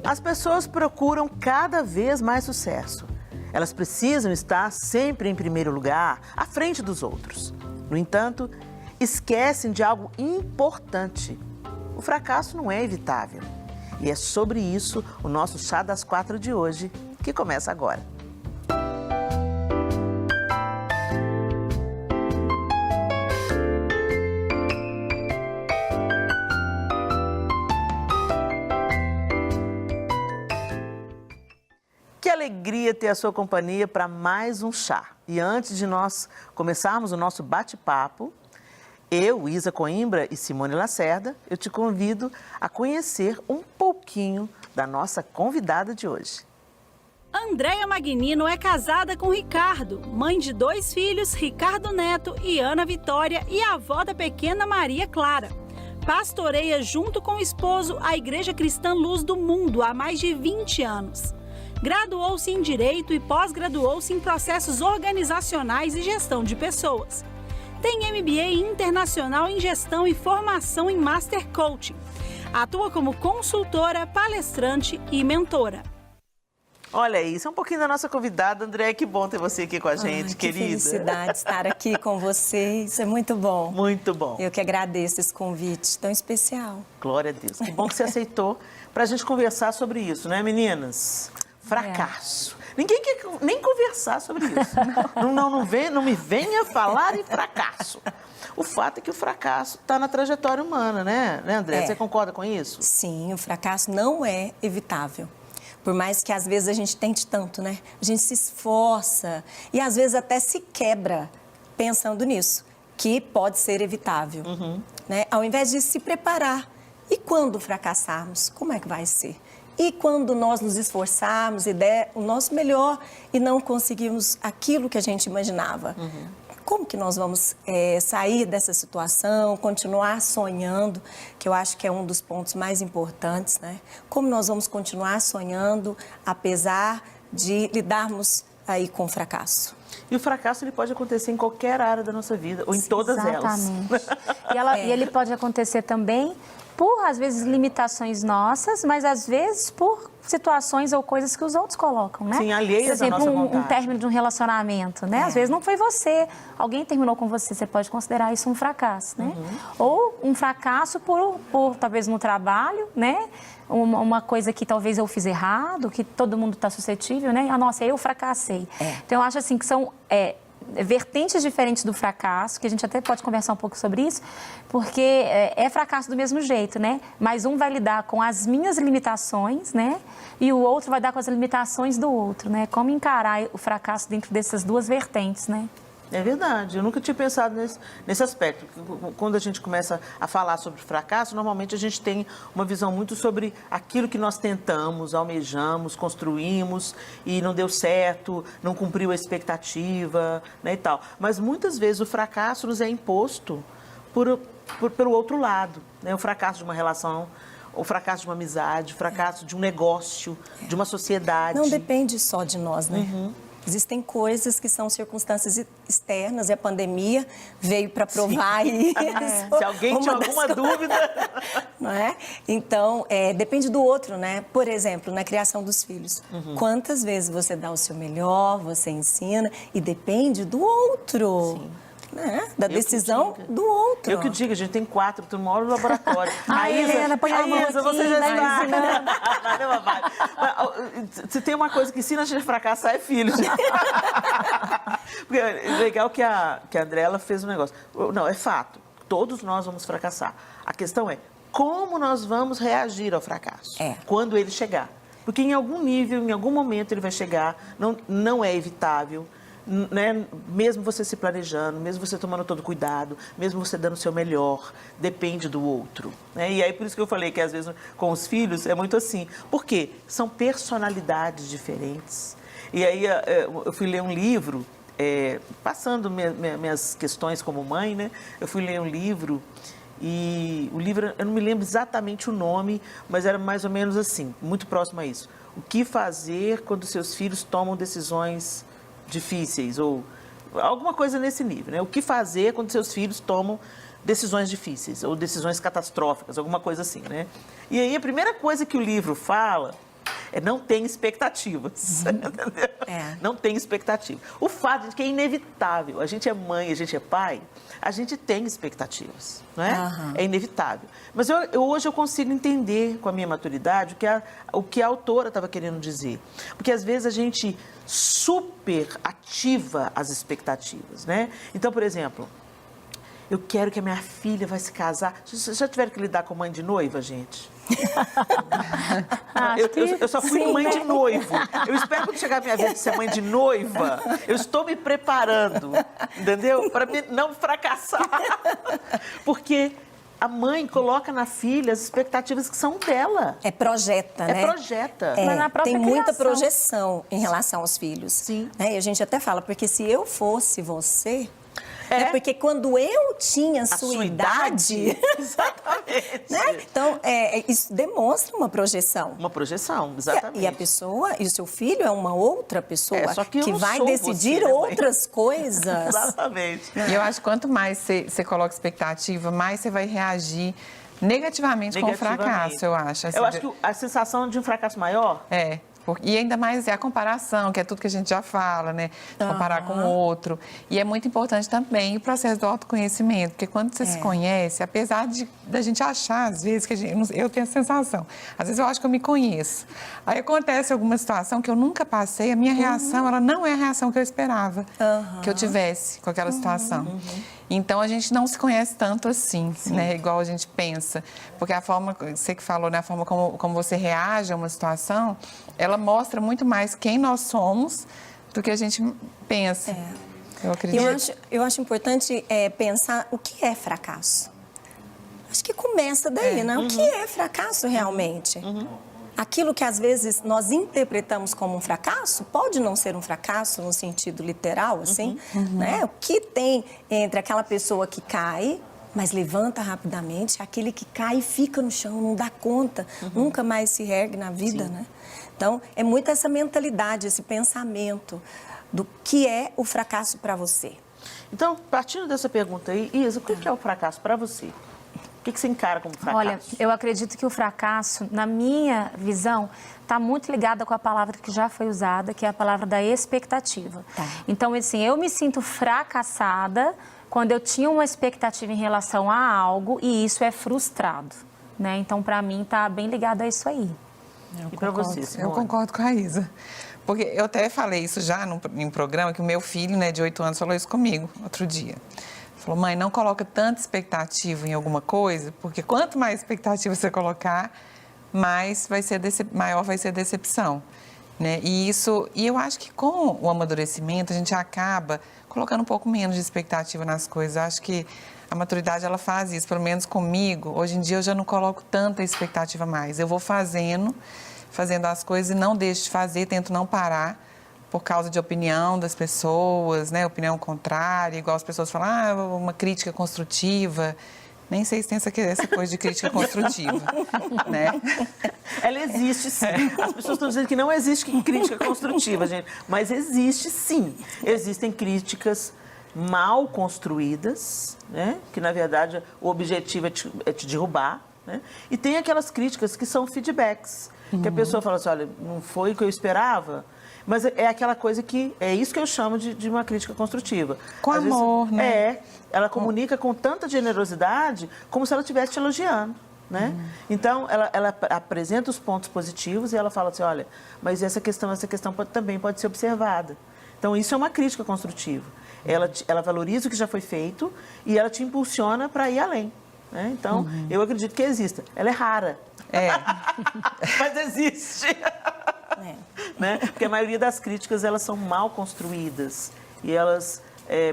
As pessoas procuram cada vez mais sucesso. Elas precisam estar sempre em primeiro lugar, à frente dos outros. No entanto, esquecem de algo importante. O fracasso não é evitável. E é sobre isso o nosso Chá das 4 de hoje, que começa agora. Que alegria ter a sua companhia para mais um chá. E antes de nós começarmos o nosso bate-papo, eu, Isa Coimbra e Simone Lacerda, eu te convido a conhecer um pouquinho da nossa convidada de hoje. Andréia Magnino é casada com Ricardo, mãe de 2 filhos, Ricardo Neto e Ana Vitória, e avó da pequena Maria Clara. Pastoreia junto com o esposo a Igreja Cristã Luz do Mundo há mais de 20 anos. Graduou-se em Direito e pós-graduou-se em Processos Organizacionais e Gestão de Pessoas. Tem MBA Internacional em Gestão e formação em Master Coaching. Atua como consultora, palestrante e mentora. Olha isso, é um pouquinho da nossa convidada, Andréia. Que bom ter você aqui com a gente, querida. Que felicidade estar aqui com vocês, é muito bom. Muito bom. Eu que agradeço esse convite tão especial. Glória a Deus. Que bom que você aceitou para a gente conversar sobre isso, né, meninas? Fracasso. Ninguém quer nem conversar sobre isso. Não me venha falar em fracasso. O fato é que o fracasso está na trajetória humana, né, André? Você concorda com isso? Sim, o fracasso não é evitável. Por mais que às vezes a gente tente tanto, né? A gente se esforça e às vezes até se quebra pensando nisso, que pode ser evitável, né? Ao invés de se preparar. E quando fracassarmos, como é que vai ser? E quando nós nos esforçarmos e der o nosso melhor e não conseguirmos aquilo que a gente imaginava, como que nós vamos sair dessa situação, continuar sonhando, que eu acho que é um dos pontos mais importantes, né? Como nós vamos continuar sonhando, apesar de lidarmos aí com o fracasso? E o fracasso ele pode acontecer em qualquer área da nossa vida, ou em todas elas. E ele pode acontecer também por, às vezes, limitações nossas, mas, às vezes, por situações ou coisas que os outros colocam, né? Sim, alheias à nossa vontade. Por exemplo, um término de um relacionamento, né? Às vezes não foi você, alguém terminou com você pode considerar isso um fracasso, né? Ou um fracasso por talvez, no trabalho, né? Uma coisa que talvez eu fiz errado, que todo mundo está suscetível, né? Ah, nossa, eu fracassei. Então, eu acho assim que são vertentes diferentes do fracasso, que a gente até pode conversar um pouco sobre isso, porque é fracasso do mesmo jeito, né? Mas um vai lidar com as minhas limitações, né? E o outro vai lidar com as limitações do outro, né? Como encarar o fracasso dentro dessas duas vertentes, né? É verdade, eu nunca tinha pensado nesse aspecto. Quando a gente começa a falar sobre fracasso, normalmente a gente tem uma visão muito sobre aquilo que nós tentamos, almejamos, construímos e não deu certo, não cumpriu a expectativa, né, e tal. Mas muitas vezes o fracasso nos é imposto pelo outro lado, né? O fracasso de uma relação, o fracasso de uma amizade, o fracasso de um negócio, de uma sociedade. Não depende só de nós, né? Existem coisas que são circunstâncias externas e a pandemia veio para provar isso. Se alguém tinha alguma dúvida. Não é? Então, depende do outro, né? Por exemplo, na criação dos filhos. Quantas vezes você dá o seu melhor, você ensina e depende do outro. Sim. Né? Da decisão do outro. Eu que digo, a gente tem 4, tu mora no laboratório. Helena, põe a mão aqui, você já está na mesma vibe. Se tem uma coisa que ensina a gente a fracassar, é filhos. Porque é legal que a Andréia fez um negócio. Não, é fato, todos nós vamos fracassar. A questão é como nós vamos reagir ao fracasso quando ele chegar. Porque em algum nível, em algum momento ele vai chegar, não é evitável. Né? Mesmo você se planejando, mesmo você tomando todo cuidado, mesmo você dando o seu melhor, depende do outro, né? E aí por isso que eu falei que às vezes com os filhos é muito assim. Por quê? São personalidades diferentes. E aí eu fui ler um livro, passando minhas questões como mãe, né? Eu fui ler um livro e o livro, eu não me lembro exatamente o nome, mas era mais ou menos assim, muito próximo a isso. O que fazer quando seus filhos tomam decisões difíceis, ou alguma coisa nesse nível, né? O que fazer quando seus filhos tomam decisões difíceis, ou decisões catastróficas, alguma coisa assim, né? E aí a primeira coisa que o livro fala não tem expectativas. Entendeu? Não tem expectativa. O fato de que é inevitável, a gente é mãe, a gente é pai, a gente tem expectativas, não é? É inevitável. Mas hoje eu consigo entender com a minha maturidade o que a autora estava querendo dizer. Porque às vezes a gente super ativa as expectativas, né? Então, por exemplo, eu quero que a minha filha vai se casar. Vocês já tiveram que lidar com mãe de noiva, gente? Eu só fui mãe de noivo. Eu espero quando chegar a minha vez de ser mãe de noiva, eu estou me preparando, entendeu? Para não fracassar. Porque a mãe coloca na filha as expectativas que são dela. Projeta, né? Projeta. Mas na própria tem muita criação. projeção em relação aos filhos. Sim. Né? E a gente até fala, porque se eu fosse você... Porque quando eu tinha sua idade... Exatamente. Né? Então, isso demonstra uma projeção. Uma projeção, exatamente. E a pessoa, e o seu filho é uma outra pessoa só que eu que não vai sou decidir você, né, mãe? outras coisas. Exatamente. E eu acho que quanto mais você coloca expectativa, mais você vai reagir negativamente com o fracasso, eu acho. Assim, eu acho que a sensação de um fracasso maior... E ainda mais a comparação, que é tudo que a gente já fala, né? Comparar com o outro. E é muito importante também o processo do autoconhecimento, porque quando você se conhece, apesar da gente achar, às vezes, que eu tenho a sensação, às vezes eu acho que eu me conheço. Aí acontece alguma situação que eu nunca passei, a minha reação, ela não é a reação que eu esperava que eu tivesse com aquela situação. Então, a gente não se conhece tanto assim, né? Igual a gente pensa. Porque a forma, você que falou, né? A forma como você reage a uma situação, ela mostra muito mais quem nós somos do que a gente pensa. Eu acredito. Eu acho importante pensar o que é fracasso. Acho que começa daí, né? O que é fracasso realmente? Aquilo que às vezes nós interpretamos como um fracasso pode não ser um fracasso no sentido literal, assim, né? O que tem entre aquela pessoa que cai, mas levanta rapidamente, aquele que cai e fica no chão, não dá conta, nunca mais se ergue na vida, né? Então, é muito essa mentalidade, esse pensamento do que é o fracasso para você. Então, partindo dessa pergunta aí, Isa, o que é o fracasso para você? O que você encara como fracasso? Olha, eu acredito que o fracasso, na minha visão, está muito ligado com a palavra que já foi usada, que é a palavra da expectativa. Então, assim, eu me sinto fracassada quando eu tinha uma expectativa em relação a algo e isso é frustrado, né? Então, para mim, está bem ligado a isso aí. E para você, Simone? Eu concordo com a Isa. Porque eu até falei isso já em um programa, que o meu filho, né, de 8 anos, falou isso comigo outro dia. Falou, mãe, não coloca tanta expectativa em alguma coisa, porque quanto mais expectativa você colocar, maior vai ser a decepção. Né? E eu acho que com o amadurecimento, a gente acaba colocando um pouco menos de expectativa nas coisas. Eu acho que a maturidade, ela faz isso, pelo menos comigo. Hoje em dia, eu já não coloco tanta expectativa mais. Eu vou fazendo as coisas e não deixo de fazer, tento não parar por causa de opinião das pessoas, né? Opinião contrária, igual as pessoas falam, uma crítica construtiva. Nem sei se tem essa coisa de crítica construtiva, né? Ela existe, sim. As pessoas estão dizendo que não existe crítica construtiva, gente. Mas existe, sim. Existem críticas mal construídas, né? Que, na verdade, o objetivo é te derrubar, né? E tem aquelas críticas que são feedbacks. Que a pessoa fala assim, olha, não foi o que eu esperava. Mas é aquela coisa que... É isso que eu chamo de uma crítica construtiva. Com às amor, vezes, né? Ela comunica com tanta generosidade como se ela estivesse te elogiando, né? Então, ela apresenta os pontos positivos e ela fala assim, olha, mas essa questão também pode ser observada. Então, isso é uma crítica construtiva. Ela valoriza o que já foi feito e ela te impulsiona para ir além, né? Então, eu acredito que exista. Ela é rara. Mas existe. Né? Porque a maioria das críticas, elas são mal construídas e elas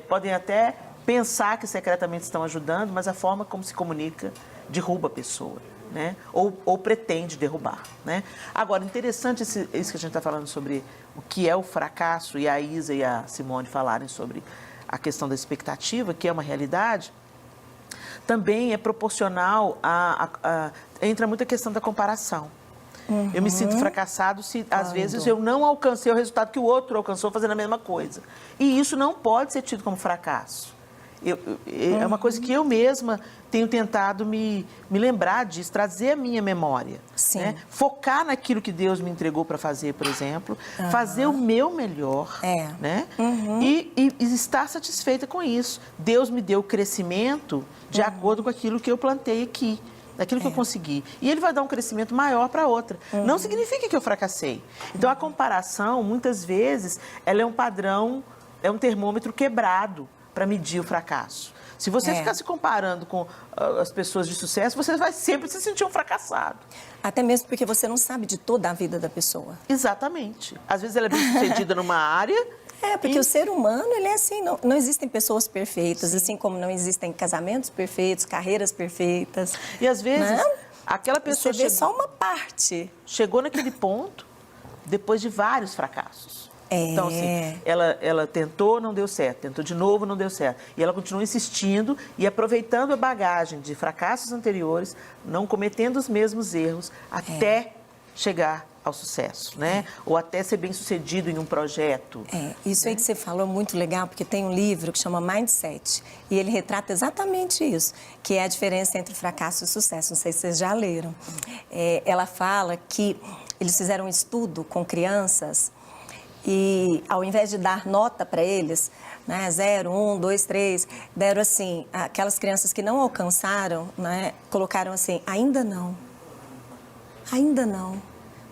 podem até pensar que secretamente estão ajudando, mas a forma como se comunica derruba a pessoa, né? Ou pretende derrubar, né? Agora, interessante isso que a gente está falando sobre o que é o fracasso, e a Isa e a Simone falarem sobre a questão da expectativa, que é uma realidade, também é proporcional entra muito a questão da comparação. Eu me sinto fracassado se, às vezes, eu não alcancei o resultado que o outro alcançou fazendo a mesma coisa. E isso não pode ser tido como fracasso. É uma coisa que eu mesma tenho tentado me lembrar disso, trazer a minha memória. Sim. Né? Focar naquilo que Deus me entregou para fazer, por exemplo, fazer o meu melhor, né? E estar satisfeita com isso. Deus me deu crescimento de acordo com aquilo que eu plantei aqui, daquilo que eu consegui. E Ele vai dar um crescimento maior para outra. Não significa que eu fracassei. Então, a comparação, muitas vezes, ela é um padrão, é um termômetro quebrado para medir o fracasso. Se você ficar se comparando com as pessoas de sucesso, você vai sempre se sentir um fracassado. Até mesmo porque você não sabe de toda a vida da pessoa. Exatamente. Às vezes ela é bem-sucedida numa área. Porque o ser humano, ele é assim, não existem pessoas perfeitas, assim como não existem casamentos perfeitos, carreiras perfeitas. E às vezes, aquela pessoa você vê só uma parte. Chegou naquele ponto depois de vários fracassos. Então, assim, ela tentou, não deu certo, tentou de novo, não deu certo. E ela continua insistindo e aproveitando a bagagem de fracassos anteriores, não cometendo os mesmos erros, até chegar ao sucesso, né? Ou até ser bem-sucedido em um projeto. Isso aí que você falou é muito legal, porque tem um livro que chama Mindset, e ele retrata exatamente isso, que é a diferença entre fracasso e sucesso. Não sei se vocês já leram. Ela fala que eles fizeram um estudo com crianças e, ao invés de dar nota para eles, né, 0, 1, 2, 3, deram assim, aquelas crianças que não alcançaram, né, colocaram assim, ainda não,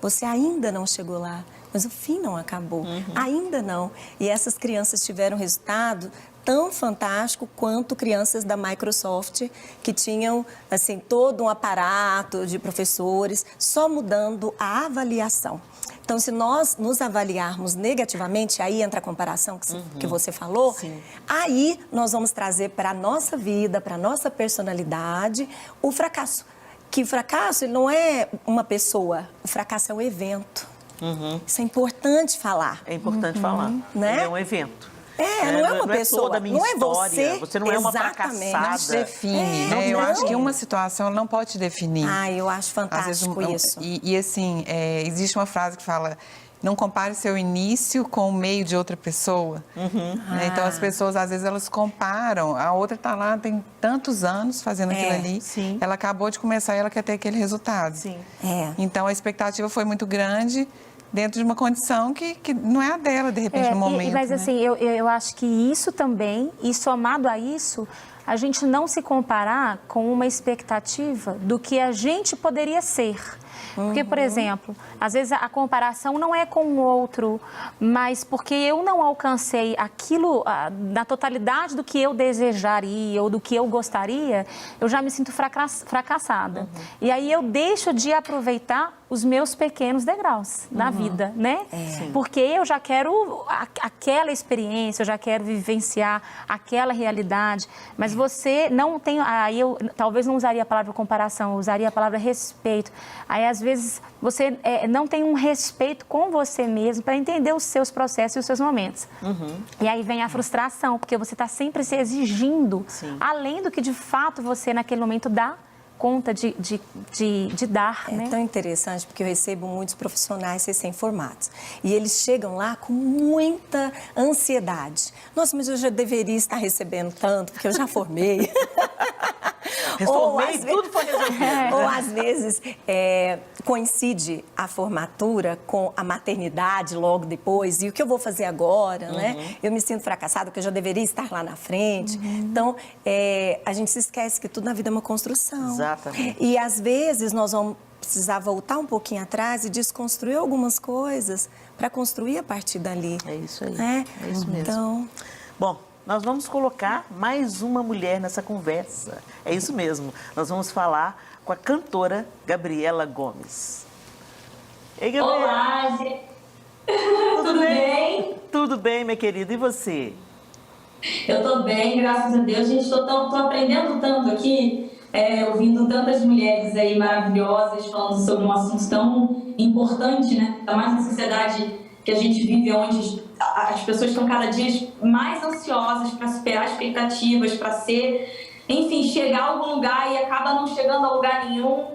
você ainda não chegou lá, mas o fim não acabou, ainda não. E essas crianças tiveram resultado tão fantástico quanto crianças da Microsoft, que tinham, assim, todo um aparato de professores, só mudando a avaliação. Então, se nós nos avaliarmos negativamente, aí entra a comparação que você falou, aí nós vamos trazer para a nossa vida, para a nossa personalidade, o fracasso. Que o fracasso ele não é uma pessoa, o fracasso é um evento. Isso é importante falar. É importante falar. Né? É um evento. Não é uma pessoa, toda a minha não é história, você não é uma exatamente. fracassada. Não te define, né? Eu acho que uma situação ela não pode te definir. Eu acho fantástico isso. E assim, existe uma frase que fala, não compare seu início com o meio de outra pessoa. Né? Então, as pessoas, às vezes, elas comparam. A outra está lá, tem tantos anos fazendo aquilo ali. Ela acabou de começar e ela quer ter aquele resultado. Então, a expectativa foi muito grande dentro de uma condição que não é a dela, de repente, no momento. Mas, assim, eu acho que isso também, e somado a isso, a gente não se comparar com uma expectativa do que a gente poderia ser. Porque, por exemplo, às vezes a comparação não é com o outro, mas porque eu não alcancei aquilo na totalidade do que eu desejaria ou do que eu gostaria, eu já me sinto fracassada. E aí eu deixo de aproveitar os meus pequenos degraus da vida, né? Porque eu já quero aquela experiência, eu já quero vivenciar aquela realidade, mas você não tem... Aí eu talvez não usaria a palavra comparação, eu usaria a palavra respeito. Aí, às vezes, você não tem um respeito com você mesmo para entender os seus processos e os seus momentos. E aí vem a frustração, porque você está sempre se exigindo, além do que, de fato, você, naquele momento, dá conta de dar, né? É tão interessante, porque eu recebo muitos profissionais recém-formados. E eles chegam lá com muita ansiedade. Nossa, mas eu já deveria estar recebendo tanto, porque eu já formei. Reformei, tudo foi resolvido. Ou, às vezes, coincide a formatura com a maternidade logo depois. E o que eu vou fazer agora, né? Eu me sinto fracassada, porque eu já deveria estar lá na frente. Então, a gente se esquece que tudo na vida é uma construção. Exatamente. E, às vezes, nós vamos precisar voltar um pouquinho atrás e desconstruir algumas coisas para construir a partir dali. É isso aí. É isso mesmo. Então... Bom, nós vamos colocar mais uma mulher nessa conversa. É isso mesmo. Nós vamos falar com a cantora Gabriela Gomes. Ei, Gabriela. Olá, gente. Tudo bem? Tudo bem, minha querida. E você? Eu tô bem, graças a Deus. Gente, tô aprendendo tanto aqui, ouvindo tantas mulheres aí maravilhosas falando sobre um assunto tão importante, né? Ainda mais na sociedade que a gente vive, onde as pessoas estão cada dia mais ansiosas para superar expectativas, para chegar a algum lugar e acaba não chegando a lugar nenhum.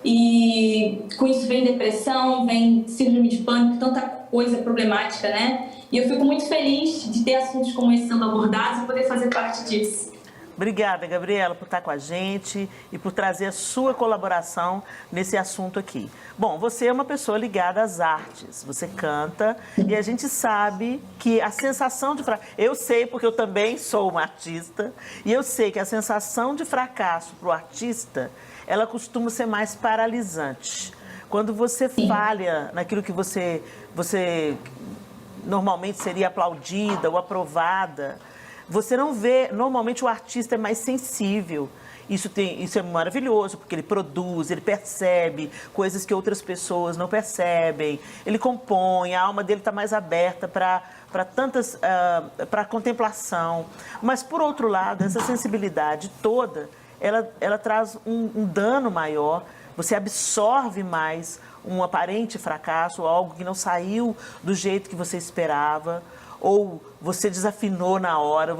E com isso vem depressão, vem síndrome de pânico, tanta coisa problemática, né? E eu fico muito feliz de ter assuntos como esse sendo abordados e poder fazer parte disso. Obrigada, Gabriela, por estar com a gente e por trazer a sua colaboração nesse assunto aqui. Bom, você é uma pessoa ligada às artes, você canta e a gente sabe que a sensação de fracasso... Eu sei, porque eu também sou uma artista, e eu sei que a sensação de fracasso para o artista, ela costuma ser mais paralisante. Quando você falha naquilo que você normalmente seria aplaudida ou aprovada, você não vê, normalmente o artista é mais sensível. Isso é maravilhoso, porque ele produz, ele percebe coisas que outras pessoas não percebem, ele compõe, a alma dele está mais aberta para contemplação. Mas, por outro lado, essa sensibilidade toda, ela traz um dano maior, você absorve mais um aparente fracasso, algo que não saiu do jeito que você esperava, ou você desafinou na hora,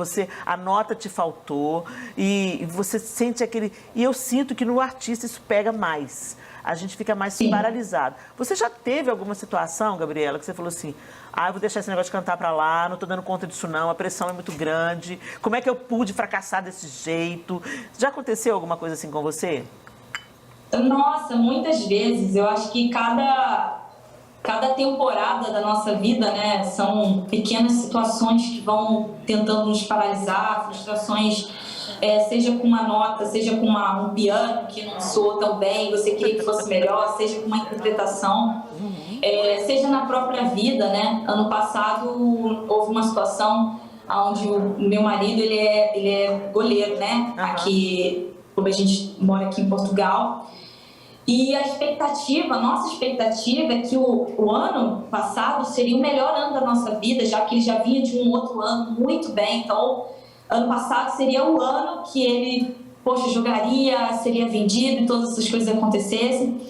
a nota te faltou e você sente aquele... E eu sinto que no artista isso pega mais, a gente fica mais paralisado. Você já teve alguma situação, Gabriela, que você falou assim, eu vou deixar esse negócio de cantar pra lá, não estou dando conta disso não, a pressão é muito grande, como é que eu pude fracassar desse jeito? Já aconteceu alguma coisa assim com você? Nossa, muitas vezes. Eu acho que cada temporada da nossa vida, né, são pequenas situações que vão tentando nos paralisar, frustrações, seja com uma nota, seja com um piano que não soa tão bem, você queria que fosse melhor, seja com uma interpretação, seja na própria vida, né? Ano passado houve uma situação onde o meu marido, ele é goleiro, né? Aqui, como a gente mora aqui em Portugal. E nossa expectativa é que o ano passado seria o melhor ano da nossa vida, já que ele já vinha de um outro ano muito bem. Então, ano passado seria o ano que ele, jogaria, seria vendido e todas essas coisas acontecessem.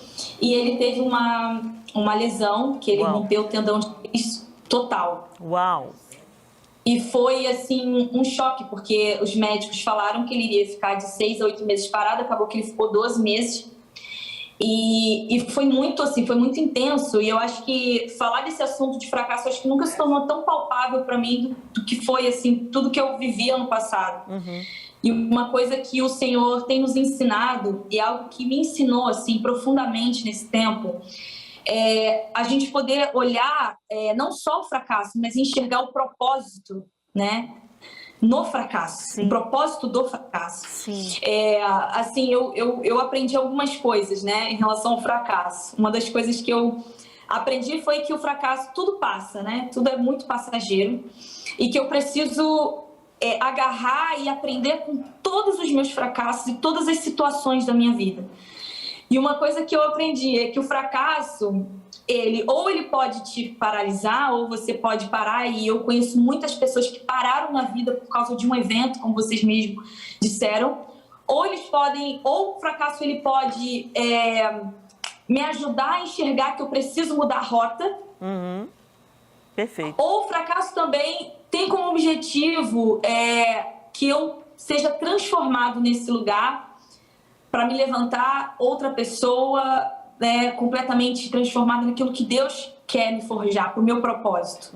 E ele teve uma lesão, que ele rompeu o tendão de Aquiles total. Uau! E foi, assim, um choque, porque os médicos falaram que ele iria ficar de 6 a 8 meses parado, acabou que ele ficou 12 meses. E foi muito, assim, foi muito intenso. E eu acho que falar desse assunto de fracasso, acho que nunca se tornou tão palpável para mim do que foi, assim, tudo que eu vivi ano passado. E uma coisa que o Senhor tem nos ensinado, e algo que me ensinou, assim, profundamente nesse tempo, é a gente poder olhar não só o fracasso, mas enxergar o propósito, né? No fracasso, o propósito do fracasso. Assim, eu aprendi algumas coisas, né, em relação ao fracasso. Uma das coisas que eu aprendi foi que o fracasso, tudo passa, né? Tudo é muito passageiro e que eu preciso agarrar e aprender com todos os meus fracassos e todas as situações da minha vida. E uma coisa que eu aprendi é que o fracasso, ele pode te paralisar, ou você pode parar, e eu conheço muitas pessoas que pararam na vida por causa de um evento, como vocês mesmos disseram, ou o fracasso ele pode me ajudar a enxergar que eu preciso mudar a rota. Perfeito. Ou o fracasso também tem como objetivo que eu seja transformado nesse lugar para me levantar outra pessoa, completamente transformada naquilo que Deus quer me forjar, para o meu propósito.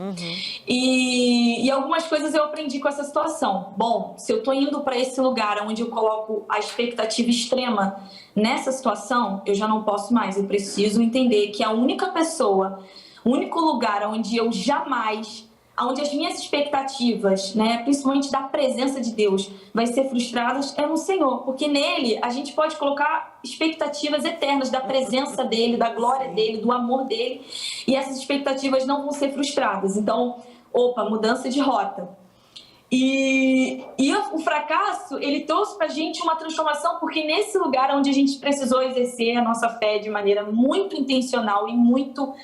E algumas coisas eu aprendi com essa situação. Bom, se eu estou indo para esse lugar onde eu coloco a expectativa extrema nessa situação, eu já não posso mais. Eu preciso entender que a única pessoa, o único lugar onde eu jamais... onde as minhas expectativas, né, principalmente da presença de Deus, vai ser frustradas é no Senhor, porque nele a gente pode colocar expectativas eternas da presença dele, da glória dele, do amor dele, e essas expectativas não vão ser frustradas. Então, mudança de rota. E o fracasso, ele trouxe pra gente uma transformação, porque nesse lugar onde a gente precisou exercer a nossa fé de maneira muito intencional e muito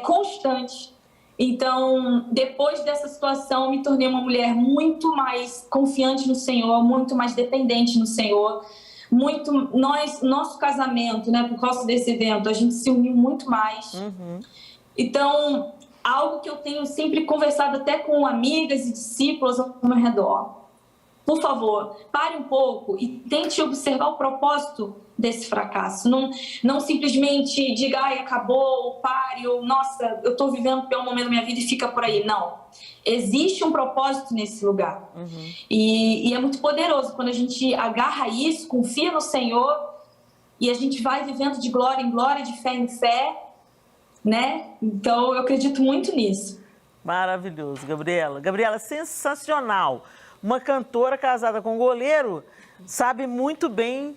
constante. Então, depois dessa situação, me tornei uma mulher muito mais confiante no Senhor, muito mais dependente no Senhor. Nosso casamento, né, por causa desse evento, a gente se uniu muito mais. Então, algo que eu tenho sempre conversado até com amigas e discípulos ao meu redor. Por favor, pare um pouco e tente observar o propósito desse fracasso. Não simplesmente diga, ai, acabou, ou pare, ou nossa, eu estou vivendo o pior momento da minha vida e fica por aí. Não. Existe um propósito nesse lugar. E é muito poderoso quando a gente agarra isso, confia no Senhor e a gente vai vivendo de glória em glória, de fé em fé, né? Então, eu acredito muito nisso. Maravilhoso, Gabriela. Gabriela, sensacional. Uma cantora casada com um goleiro sabe muito bem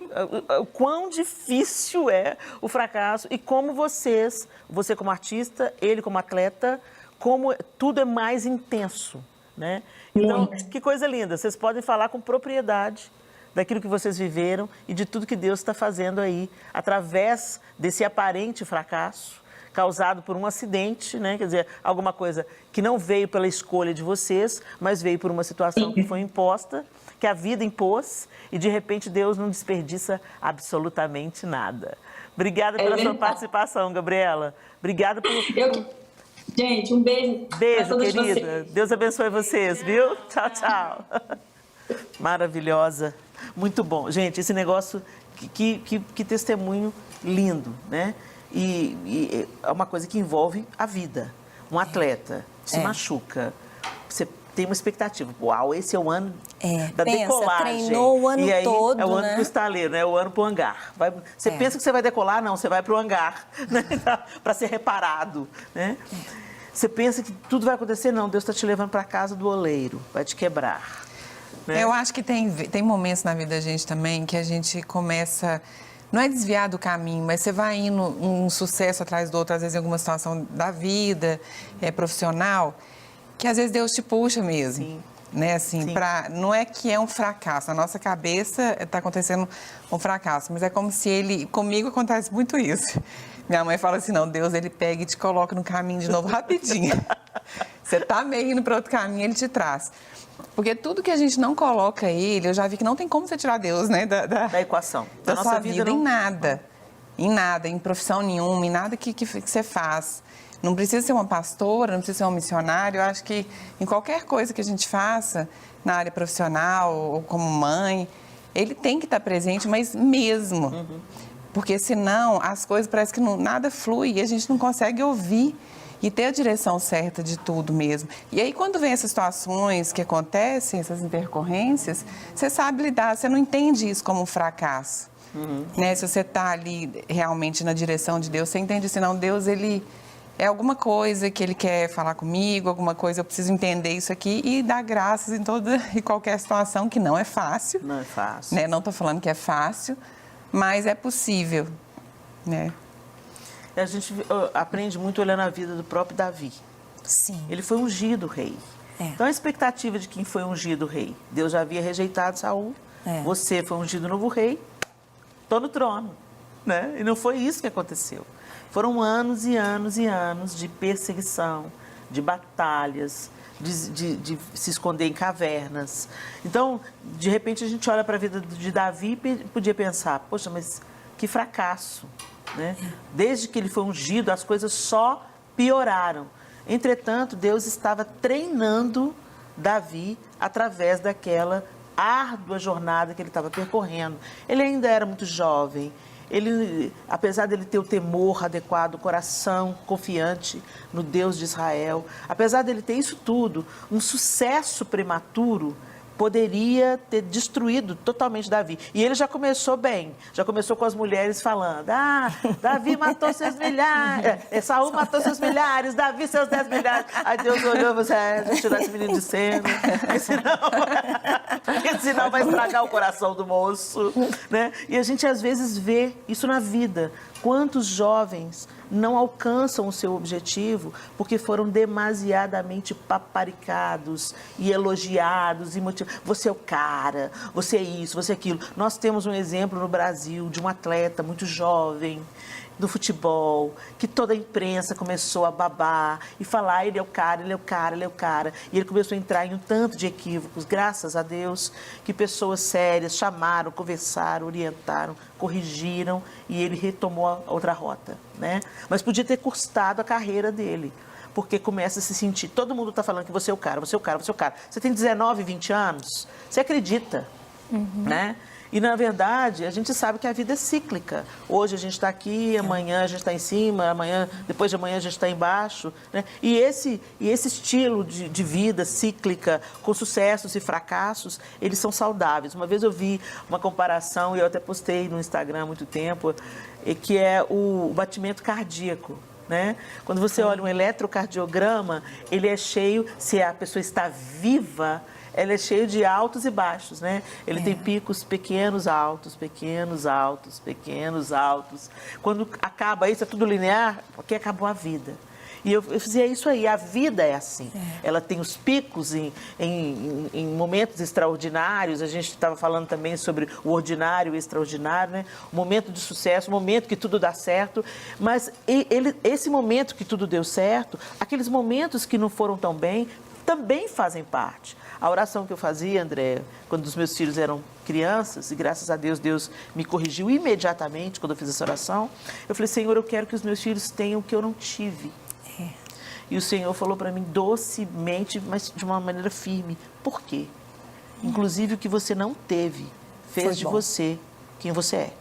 o quão difícil é o fracasso e como você como artista, ele como atleta, como tudo é mais intenso, né? Então, que coisa linda. Vocês podem falar com propriedade daquilo que vocês viveram e de tudo que Deus está fazendo aí, através desse aparente fracasso causado por um acidente, né? Quer dizer, alguma coisa que não veio pela escolha de vocês, mas veio por uma situação que foi imposta, que a vida impôs, e de repente Deus não desperdiça absolutamente nada. Obrigada pela sua participação, Gabriela. Obrigada por... Gente, um beijo. Beijo, querida. Deus abençoe vocês, viu? Tchau, tchau. Maravilhosa. Muito bom. Gente, esse negócio, que testemunho lindo, né? E é uma coisa que envolve a vida. Um atleta se machuca, você tem uma expectativa. Uau, esse é o ano da decolagem. Treinou o ano e aí, todo, é o ano né? pro estaleiro, né? É o ano pro hangar. Você pensa que você vai decolar? Não, você vai pro hangar, né? Para ser reparado, né? Você pensa que tudo vai acontecer? Não, Deus está te levando para a casa do oleiro, vai te quebrar. Né? Eu acho que tem momentos na vida da gente também que a gente começa... Não é desviar do caminho, mas você vai indo um sucesso atrás do outro, às vezes em alguma situação da vida, profissional, que às vezes Deus te puxa mesmo. Sim. Né? Assim, não é que é um fracasso, na nossa cabeça está acontecendo um fracasso, mas é como se comigo acontece muito isso. Minha mãe fala assim, não, Deus, ele pega e te coloca no caminho de novo rapidinho. Você está meio indo para outro caminho, ele te traz. Porque tudo que a gente não coloca ele, eu já vi que não tem como você tirar Deus, né? Da equação. Da nossa vida, em nada. Em nada, em profissão nenhuma, em nada que você faz. Não precisa ser uma pastora, não precisa ser um missionário. Eu acho que em qualquer coisa que a gente faça, na área profissional ou como mãe, ele tem que estar presente, mas mesmo. Porque senão as coisas parece que nada flui e a gente não consegue ouvir e ter a direção certa de tudo mesmo. E aí, quando vem essas situações que acontecem, essas intercorrências, você sabe lidar, você não entende isso como um fracasso. Né? Se você está ali realmente na direção de Deus, você entende assim, não, Deus, ele é alguma coisa que ele quer falar comigo, alguma coisa, eu preciso entender isso aqui e dar graças em toda e qualquer situação, que não é fácil. Não é fácil. Né? Não estou falando que é fácil, mas é possível, né? A gente aprende muito olhando a vida do próprio Davi. Sim. Ele foi ungido rei. Então, a expectativa de quem foi ungido rei. Deus já havia rejeitado Saul. Você foi ungido novo rei. Estou no trono. Né? E não foi isso que aconteceu. Foram anos e anos e anos de perseguição, de batalhas, de se esconder em cavernas. Então, de repente, a gente olha para a vida de Davi e podia pensar, poxa, mas que fracasso. Né? Desde que ele foi ungido, as coisas só pioraram. Entretanto, Deus estava treinando Davi através daquela árdua jornada que ele estava percorrendo. Ele ainda era muito jovem. Ele, apesar dele ter o temor adequado, o coração confiante no Deus de Israel, apesar dele ter isso tudo, um sucesso prematuro poderia ter destruído totalmente Davi. E ele já começou bem, já começou com as mulheres falando, Davi matou seus milhares, Saul matou seus milhares, Davi seus 10 milhares. Aí Deus olhou e falou, deixa eu tirar esse menino de cena, porque senão vai estragar o coração do moço. Né? E a gente às vezes vê isso na vida. Quantos jovens não alcançam o seu objetivo porque foram demasiadamente paparicados e elogiados e motivados. Você é o cara, você é isso, você é aquilo. Nós temos um exemplo no Brasil de um atleta muito jovem do futebol, que toda a imprensa começou a babar e falar, ele é o cara, ele é o cara, ele é o cara. E ele começou a entrar em um tanto de equívocos, graças a Deus, que pessoas sérias chamaram, conversaram, orientaram, corrigiram e ele retomou a outra rota, né? Mas podia ter custado a carreira dele, porque começa a se sentir, todo mundo está falando que você é o cara, você é o cara, você é o cara. Você tem 19, 20 anos, você acredita, né? E, na verdade, a gente sabe que a vida é cíclica. Hoje a gente está aqui, amanhã a gente está em cima, depois de amanhã a gente está embaixo. Né? E esse estilo de vida cíclica, com sucessos e fracassos, eles são saudáveis. Uma vez eu vi uma comparação, e eu até postei no Instagram há muito tempo, que é o batimento cardíaco. Né? Quando você olha um eletrocardiograma, ele é cheio, se a pessoa está viva, ela é cheio de altos e baixos, né? Ele tem picos pequenos, altos, pequenos, altos, pequenos, altos. Quando acaba isso, é tudo linear, porque acabou a vida. E eu dizia, é isso aí, a vida é assim. Ela tem os picos em momentos extraordinários, a gente estava falando também sobre o ordinário e o extraordinário, né? O momento de sucesso, o momento que tudo dá certo, mas esse momento que tudo deu certo, aqueles momentos que não foram tão bem, também fazem parte. A oração que eu fazia, André, quando os meus filhos eram crianças, e graças a Deus, Deus me corrigiu imediatamente quando eu fiz essa oração, eu falei, Senhor, eu quero que os meus filhos tenham o que eu não tive. E o Senhor falou para mim docemente, mas de uma maneira firme. Por quê? Inclusive o que você não teve fez de você quem você é.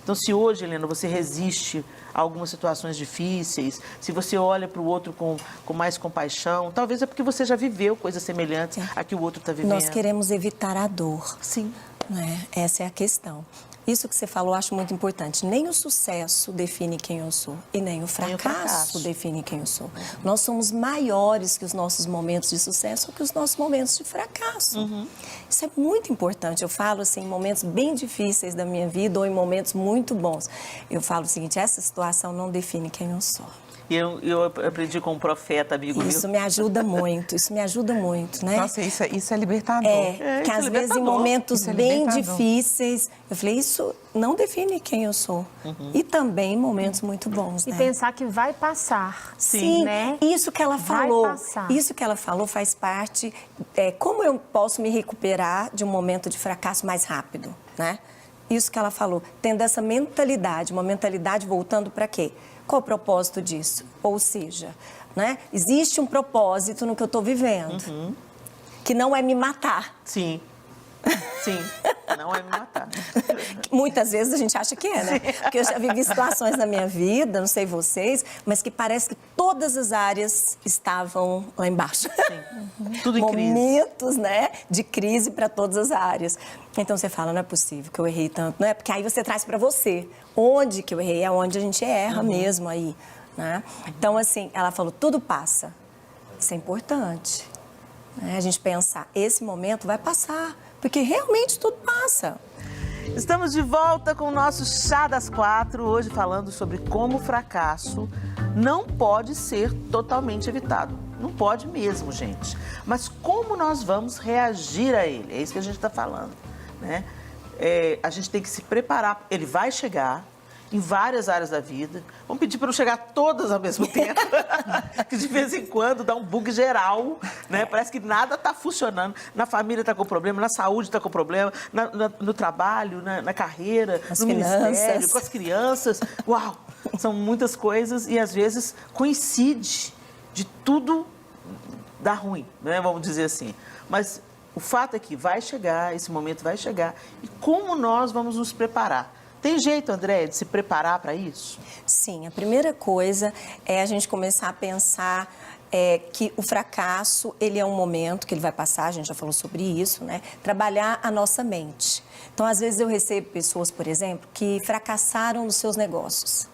Então, se hoje, Helena, você resiste a algumas situações difíceis, se você olha para o outro com mais compaixão, talvez é porque você já viveu coisas semelhantes a que o outro está vivendo. Nós queremos evitar a dor. Sim. Né? Essa é a questão. Isso que você falou, eu acho muito importante. Nem o sucesso define quem eu sou e nem o fracasso define quem eu sou. Nós somos maiores que os nossos momentos de sucesso ou que os nossos momentos de fracasso. Isso é muito importante. Eu falo assim, em momentos bem difíceis da minha vida ou em momentos muito bons. Eu falo o seguinte, essa situação não define quem eu sou. E eu aprendi com um profeta amigo meu. Isso me ajuda muito, né? Nossa, isso é libertador. Que às vezes em momentos bem difíceis, eu falei, isso não define quem eu sou. E também em momentos muito bons, né? E pensar que vai passar. Sim, né? Isso que ela falou faz parte. Como eu posso me recuperar de um momento de fracasso mais rápido, né? Isso que ela falou, tendo essa mentalidade, uma mentalidade voltando para quê? Qual o propósito disso? Ou seja, né? Existe um propósito no que eu estou vivendo, que não é me matar. Sim, não é me matar. Muitas vezes a gente acha que é, né? Porque eu já vivi situações na minha vida, não sei vocês, mas que parece que todas as áreas estavam lá embaixo. Sim. Tudo em crise. Momentos, né, de crise para todas as áreas. Então você fala, não é possível que eu errei tanto, não é? Porque aí você traz para você. Onde que eu errei? É onde a gente erra mesmo aí, né? Então, assim, ela falou, tudo passa. Isso é importante, né? A gente pensar, esse momento vai passar, porque realmente tudo passa. Estamos de volta com o nosso Chá das Quatro, hoje falando sobre como o fracasso não pode ser totalmente evitado. Não pode mesmo, gente. Mas como nós vamos reagir a ele? É isso que a gente está falando, né? A gente tem que se preparar. Ele vai chegar em várias áreas da vida. Vamos pedir para não chegar todas ao mesmo tempo, que de vez em quando dá um bug geral, né? Parece que nada está funcionando. Na família está com problema, na saúde está com problema, no trabalho, na carreira, no ministério, com as crianças. Uau! São muitas coisas e às vezes coincide de tudo dar ruim, né? Vamos dizer assim. Mas o fato é que vai chegar, esse momento vai chegar. E como nós vamos nos preparar? Tem jeito, André, de se preparar para isso? Sim, a primeira coisa é a gente começar a pensar que o fracasso, ele é um momento que ele vai passar, a gente já falou sobre isso, né? Trabalhar a nossa mente. Então, às vezes eu recebo pessoas, por exemplo, que fracassaram nos seus negócios.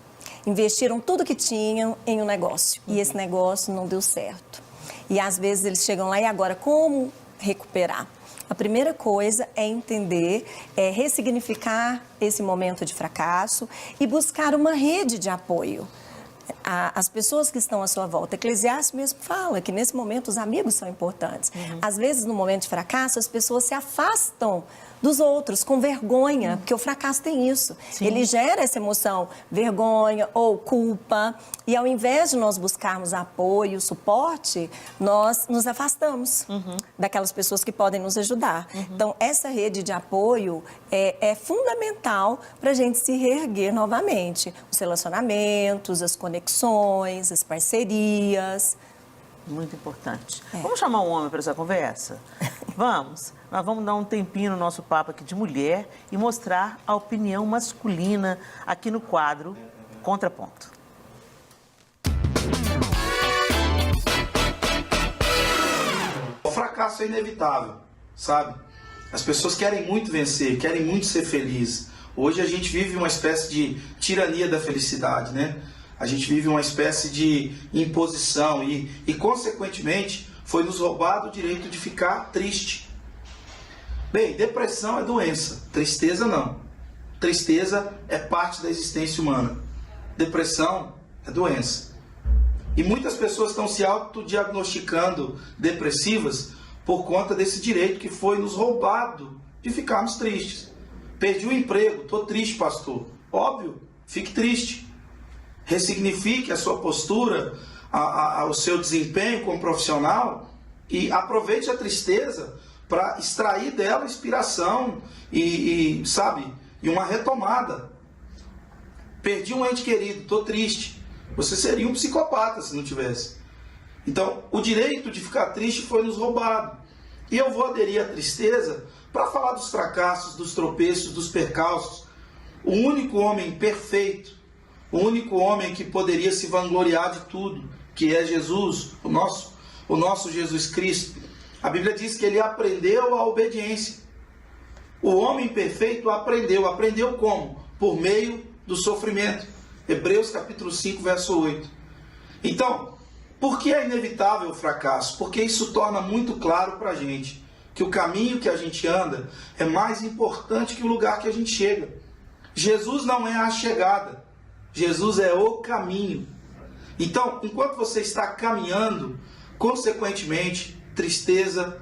Investiram tudo que tinham em um negócio e esse negócio não deu certo. E às vezes eles chegam lá e agora, como recuperar? A primeira coisa é entender, ressignificar esse momento de fracasso e buscar uma rede de apoio. As pessoas que estão à sua volta, Eclesiastes mesmo fala que nesse momento os amigos são importantes. Às vezes, no momento de fracasso, as pessoas se afastam dos outros com vergonha, porque o fracasso tem isso. Sim. Ele gera essa emoção, vergonha ou culpa, e ao invés de nós buscarmos apoio, suporte, nós nos afastamos daquelas pessoas que podem nos ajudar. Então, essa rede de apoio é fundamental para a gente se reerguer novamente. Os relacionamentos, as conexões, as parcerias. Muito importante. Vamos chamar um homem para essa conversa? Vamos. Nós vamos dar um tempinho no nosso papo aqui de mulher e mostrar a opinião masculina aqui no quadro Contraponto. O fracasso é inevitável, sabe? As pessoas querem muito vencer, querem muito ser felizes. Hoje a gente vive uma espécie de tirania da felicidade, né? A gente vive uma espécie de imposição e consequentemente, foi nos roubado o direito de ficar triste. Bem, depressão é doença, tristeza não. Tristeza é parte da existência humana. Depressão é doença. E muitas pessoas estão se autodiagnosticando depressivas por conta desse direito que foi nos roubado de ficarmos tristes. Perdi o emprego, estou triste, pastor. Óbvio, fique triste. Ressignifique a sua postura, o seu desempenho como profissional e aproveite a tristeza para extrair dela inspiração e uma retomada. Perdi um ente querido, estou triste. Você seria um psicopata se não tivesse. Então, o direito de ficar triste foi nos roubado. E eu vou aderir à tristeza para falar dos fracassos, dos tropeços, dos percalços. O único homem perfeito, o único homem que poderia se vangloriar de tudo, que é Jesus, o nosso Jesus Cristo. A Bíblia diz que ele aprendeu a obediência. O homem perfeito aprendeu como? Por meio do sofrimento. Hebreus capítulo 5, verso 8. Então, por que é inevitável o fracasso? Porque isso torna muito claro para a gente que o caminho que a gente anda é mais importante que o lugar que a gente chega. Jesus não é a chegada, Jesus é o caminho. Então, enquanto você está caminhando, consequentemente, tristeza,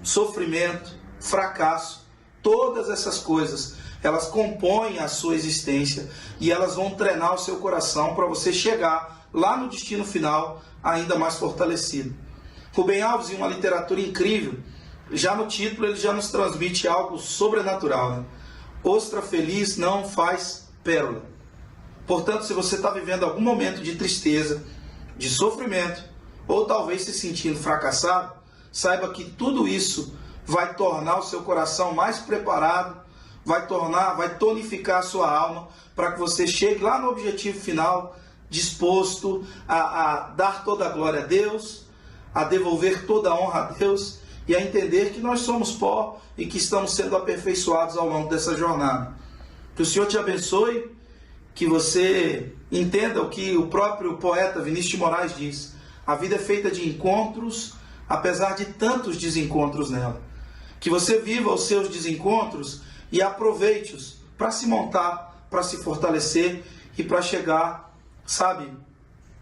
sofrimento, fracasso, todas essas coisas, elas compõem a sua existência e elas vão treinar o seu coração para você chegar lá no destino final ainda mais fortalecido. Rubem Alves, em uma literatura incrível, já no título ele já nos transmite algo sobrenatural, né? Ostra feliz não faz pérola. Portanto, se você está vivendo algum momento de tristeza, de sofrimento, ou talvez se sentindo fracassado, saiba que tudo isso vai tornar o seu coração mais preparado, vai tonificar a sua alma, para que você chegue lá no objetivo final, disposto a dar toda a glória a Deus, a devolver toda a honra a Deus e a entender que nós somos pó e que estamos sendo aperfeiçoados ao longo dessa jornada. Que o Senhor te abençoe, que você entenda o que o próprio poeta Vinícius de Moraes diz. A vida é feita de encontros, apesar de tantos desencontros nela. Que você viva os seus desencontros e aproveite-os para se montar, para se fortalecer e para chegar,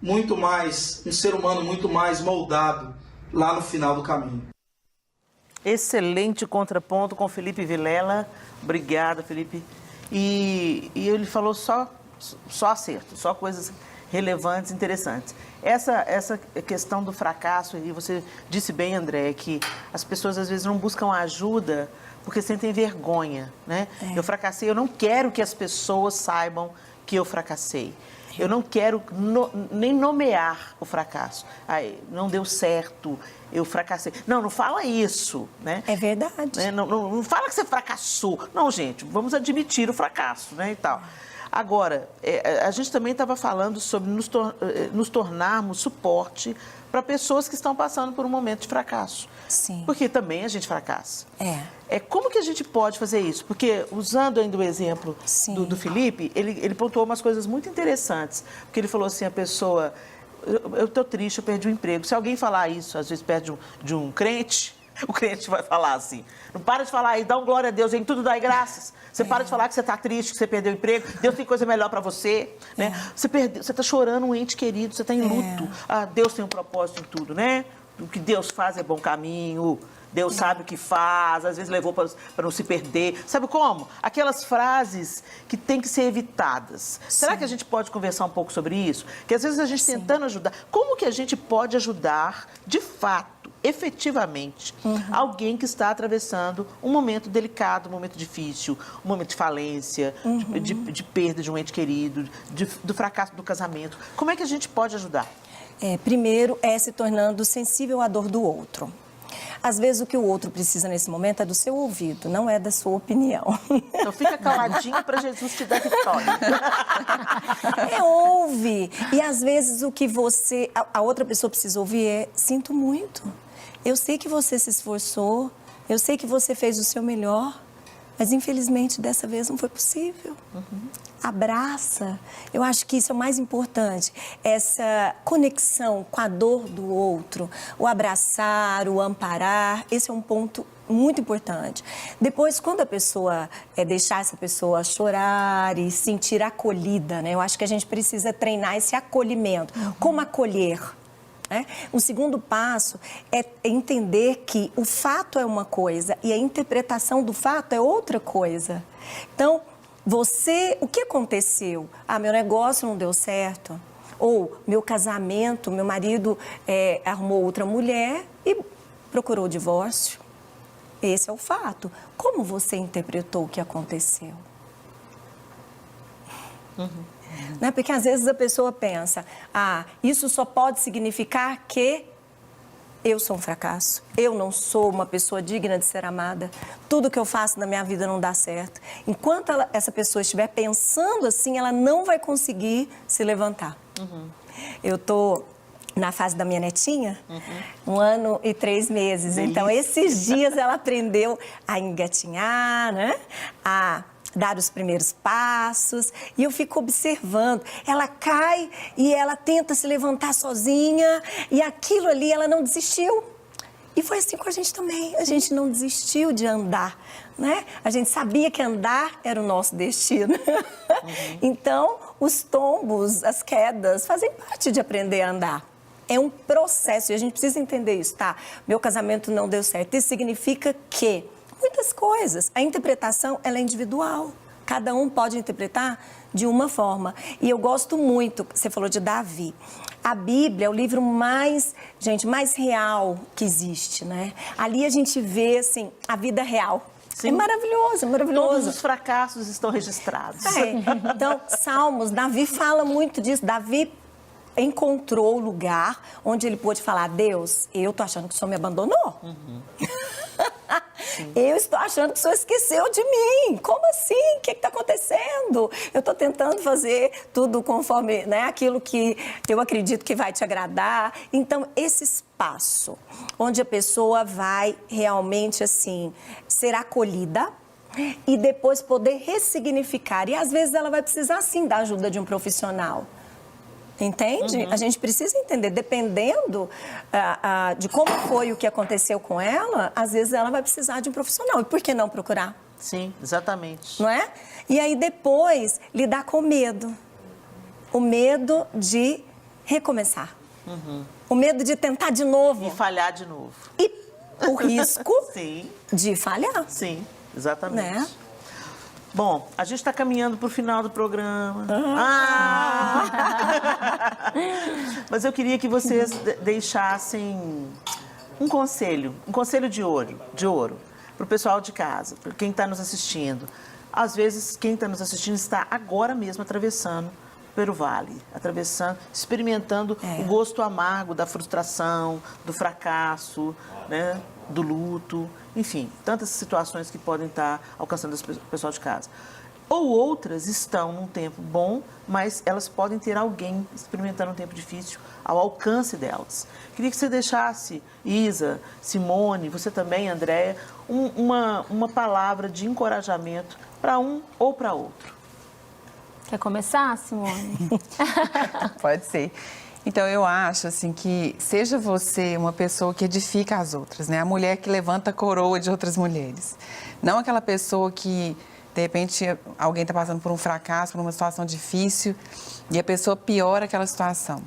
muito mais, um ser humano muito mais moldado lá no final do caminho. Excelente contraponto com Felipe Vilela. Obrigada, Felipe. E ele falou só acerto, só coisas relevantes, interessantes. Essa questão do fracasso, e você disse bem, André, que as pessoas às vezes não buscam ajuda porque sentem vergonha, né? Eu fracassei, eu não quero que as pessoas saibam que eu fracassei. Eu não quero nem nomear o fracasso. Não deu certo, eu fracassei. Não fala isso, né? É verdade. Né? Não fala que você fracassou. Não, gente, vamos admitir o fracasso, né, e tal. Agora, a gente também estava falando sobre nos tornarmos suporte para pessoas que estão passando por um momento de fracasso. Sim. Porque também a gente fracassa. Como que a gente pode fazer isso? Porque, usando ainda o exemplo do Felipe, ele pontuou umas coisas muito interessantes. Porque ele falou assim, a pessoa, eu estou triste, eu perdi o emprego. Se alguém falar isso, às vezes perto de um crente, o crente vai falar assim, não para de falar aí, dá um glória a Deus, em tudo dai graças. Você para de falar que você está triste, que você perdeu o emprego, Deus tem coisa melhor para você, né? Você está chorando um ente querido, você está em luto. Deus tem um propósito em tudo, né? O que Deus faz é bom caminho, Deus sabe o que faz, às vezes levou para não se perder. Sabe como? Aquelas frases que têm que ser evitadas. Será que a gente pode conversar um pouco sobre isso? Que às vezes a gente tentando ajudar. Como que a gente pode ajudar, de fato, efetivamente, alguém que está atravessando um momento delicado, um momento difícil, um momento de falência, de perda de um ente querido, do fracasso do casamento? Como é que a gente pode ajudar? Primeiro, se tornando sensível à dor do outro. Às vezes o que o outro precisa nesse momento é do seu ouvido, não é da sua opinião. Então fica caladinho para Jesus te dar vitória. Ouve. E às vezes o que a outra pessoa precisa ouvir é: sinto muito. Eu sei que você se esforçou, eu sei que você fez o seu melhor, mas infelizmente dessa vez não foi possível. Abraça. Eu acho que isso é o mais importante, essa conexão com a dor do outro, o abraçar, o amparar, esse é um ponto muito importante. Depois, quando a pessoa deixar essa pessoa chorar e sentir acolhida, né? Eu acho que a gente precisa treinar esse acolhimento. Como acolher? O segundo passo é entender que o fato é uma coisa e a interpretação do fato é outra coisa. Então, o que aconteceu? Meu negócio não deu certo. Ou meu casamento, meu marido arrumou outra mulher e procurou o divórcio. Esse é o fato. Como você interpretou o que aconteceu? Né? Porque às vezes a pessoa pensa: isso só pode significar que eu sou um fracasso, eu não sou uma pessoa digna de ser amada, tudo que eu faço na minha vida não dá certo. Enquanto essa pessoa estiver pensando assim, ela não vai conseguir se levantar. Eu estou na fase da minha netinha, 1 ano e 3 meses. Delícia. Então, esses dias ela aprendeu a engatinhar, né? A dar os primeiros passos, e eu fico observando. Ela cai e ela tenta se levantar sozinha, e aquilo ali ela não desistiu. E foi assim com a gente também. A gente não desistiu de andar, né? A gente sabia que andar era o nosso destino. Então, os tombos, as quedas, fazem parte de aprender a andar. É um processo e a gente precisa entender isso, tá? Meu casamento não deu certo. Isso significa que muitas coisas. A interpretação, ela é individual. Cada um pode interpretar de uma forma. E eu gosto muito, você falou de Davi. A Bíblia é o livro mais real que existe, né? Ali a gente vê, assim, a vida real. Sim. É maravilhoso, é maravilhoso. Todos os fracassos estão registrados. Então, Salmos, Davi fala muito disso. Davi encontrou o lugar onde ele pôde falar: Deus, eu tô achando que o Senhor me abandonou. Eu estou achando que o Senhor esqueceu de mim. Como assim? O que está acontecendo? Eu estou tentando fazer tudo conforme, né, aquilo que eu acredito que vai te agradar. Então, esse espaço onde a pessoa vai realmente, assim, ser acolhida e depois poder ressignificar. E, às vezes, ela vai precisar, sim, da ajuda de um profissional. Entende? A gente precisa entender, dependendo de como foi o que aconteceu com ela, às vezes ela vai precisar de um profissional. E por que não procurar? Sim, exatamente. Não é? E aí depois lidar com o medo. O medo de recomeçar. O medo de tentar de novo. E falhar de novo. E o risco Sim. de falhar. Sim, exatamente. Né? Bom, a gente está caminhando para o final do programa. Mas eu queria que vocês deixassem um conselho de ouro para o pessoal de casa, para quem está nos assistindo. Às vezes, quem está nos assistindo está agora mesmo atravessando pelo vale, experimentando o gosto amargo da frustração, do fracasso, né, do luto, enfim, tantas situações que podem estar alcançando o pessoal de casa. Ou outras estão num tempo bom, mas elas podem ter alguém experimentando um tempo difícil ao alcance delas. Queria que você deixasse, Isa, Simone, você também, Andréia, uma palavra de encorajamento para um ou para outro. Quer começar, Simone? Pode ser. Então, eu acho, assim, que seja você uma pessoa que edifica as outras, né? A mulher que levanta a coroa de outras mulheres. Não aquela pessoa que, de repente, alguém está passando por um fracasso, por uma situação difícil, e a pessoa piora aquela situação.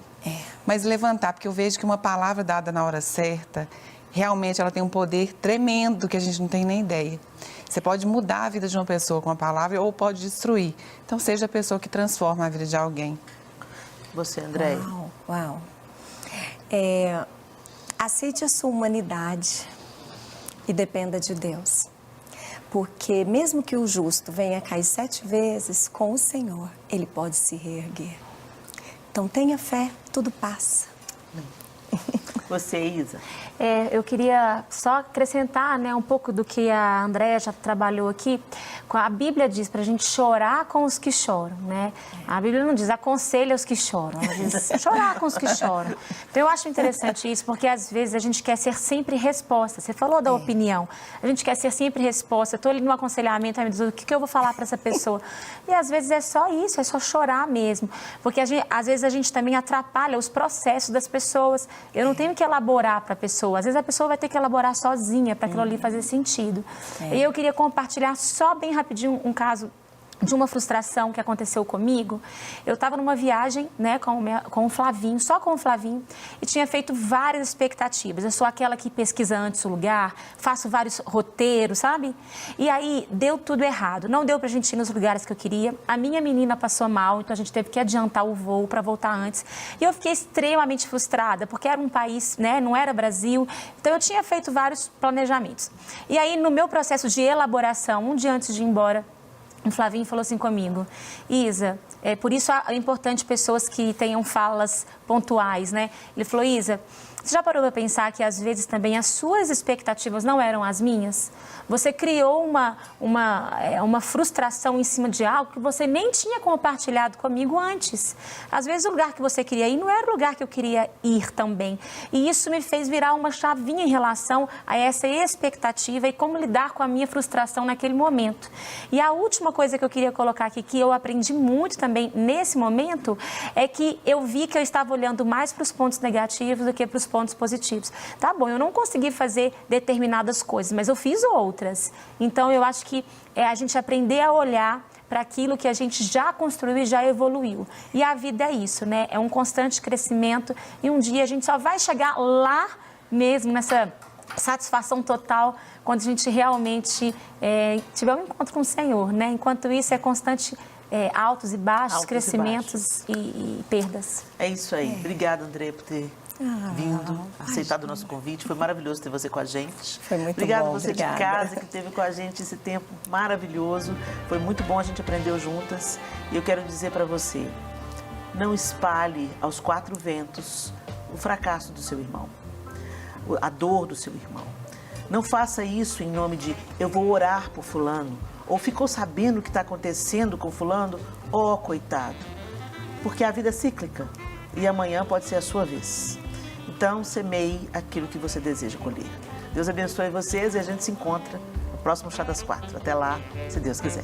Mas levantar, porque eu vejo que uma palavra dada na hora certa, realmente ela tem um poder tremendo que a gente não tem nem ideia. Você pode mudar a vida de uma pessoa com uma palavra ou pode destruir. Então, seja a pessoa que transforma a vida de alguém. Você, Andréia. Uau. Aceite a sua humanidade e dependa de Deus. Porque mesmo que o justo venha cair 7 vezes, com o Senhor, ele pode se reerguer. Então tenha fé, tudo passa. Você, Isa? Eu queria só acrescentar, né, um pouco do que a Andréia já trabalhou aqui. A Bíblia diz para a gente chorar com os que choram, né? A Bíblia não diz aconselha os que choram, ela diz chorar com os que choram. Então eu acho interessante isso, porque às vezes a gente quer ser sempre resposta. Você falou da opinião, a gente quer ser sempre resposta. Eu estou ali no aconselhamento, ai meu Deus, o que eu vou falar para essa pessoa? E às vezes é só isso, é só chorar mesmo, porque às vezes a gente também atrapalha os processos das pessoas. Eu não tenho que elaborar para a pessoa, às vezes a pessoa vai ter que elaborar sozinha para aquilo ali fazer sentido. E eu queria compartilhar só bem rapidinho um caso de uma frustração que aconteceu comigo. Eu estava numa viagem, né, com o Flavinho, só com o Flavinho, e tinha feito várias expectativas. Eu sou aquela que pesquisa antes o lugar, faço vários roteiros, sabe? E aí deu tudo errado. Não deu pra gente ir nos lugares que eu queria. A minha menina passou mal, então a gente teve que adiantar o voo para voltar antes. E eu fiquei extremamente frustrada, porque era um país, né, não era Brasil. Então eu tinha feito vários planejamentos. E aí no meu processo de elaboração, um dia antes de ir embora, o Flavinho falou assim comigo: Isa, por isso é importante pessoas que tenham falas pontuais, né? Ele falou: Isa, você já parou para pensar que às vezes também as suas expectativas não eram as minhas? Você criou uma frustração em cima de algo que você nem tinha compartilhado comigo antes. Às vezes o lugar que você queria ir não era o lugar que eu queria ir também. E isso me fez virar uma chavinha em relação a essa expectativa e como lidar com a minha frustração naquele momento. E a última coisa que eu queria colocar aqui, que eu aprendi muito também nesse momento, é que eu vi que eu estava olhando mais para os pontos negativos do que para os pontos positivos. Tá bom, eu não consegui fazer determinadas coisas, mas eu fiz outras. Então, eu acho que é a gente aprender a olhar para aquilo que a gente já construiu e já evoluiu. E a vida é isso, né? É um constante crescimento e um dia a gente só vai chegar lá mesmo, nessa satisfação total, quando a gente realmente tiver um encontro com o Senhor, né? Enquanto isso, é constante altos e baixos, crescimentos e perdas. É isso aí. Obrigada, André, por ter vindo, aceitado o nosso convite. Foi maravilhoso ter você com a gente. Foi muito Obrigada bom. Você Obrigada. de casa que esteve com a gente esse tempo maravilhoso. Foi muito bom, a gente aprendeu juntas. E eu quero dizer para você, não espalhe aos quatro ventos o fracasso do seu irmão, a dor do seu irmão. Não faça isso em nome de eu vou orar por fulano, ou ficou sabendo o que está acontecendo com fulano, coitado. Porque a vida é cíclica e amanhã pode ser a sua vez. Então, semeie aquilo que você deseja colher. Deus abençoe vocês e a gente se encontra no próximo Chá das 4. Até lá, se Deus quiser.